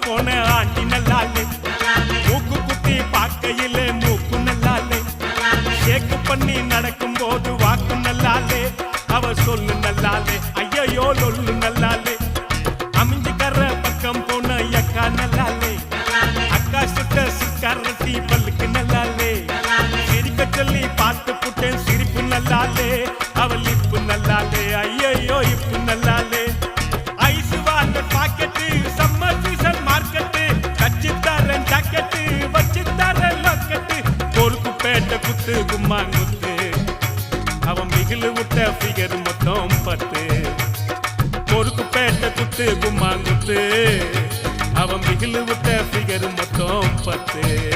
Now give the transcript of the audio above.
போன ஆண்டி நல்லாலே, மூக்கு குத்தி பார்க்கையிலே மூக்கு நல்லாலே, ஷேக்கு பண்ணி நடக்கும் போது வாக்கு நல்லாலே, அவ சொல்லு நல்லாலே, ஐயோ லொல்லு நல்லாலே, அமைஞ்சுக்கற பக்கம் போன அக்கா நல்லாலே, அக்கா சுட்ட சுக்காரட்டி பல்லுக்கு நல்லாலே, சிரிக்க சொல்லி பார்த்து புட்டேன் சிரிப்பு நல்லாலே, அவள் இப்பு நல்லாலே, ஐயோ இப்பு நல்லாலே, ice water packet summer season market, கச்சித்தாரன் ஜாக்கெட்டு வச்சித்தாரன் லொக்கெட்டு, பொறுப்பு பேட்ட குத்து கும்மாங்குத்து, அவன் மிகிலு விட்ட ஃபிகர் மொத்தம் 10, பொறுப்பு பேட்ட குத்து கும்மாங்குத்து, அவன் மிகிலு விட்ட ஃபிகர் மொத்தம் 10.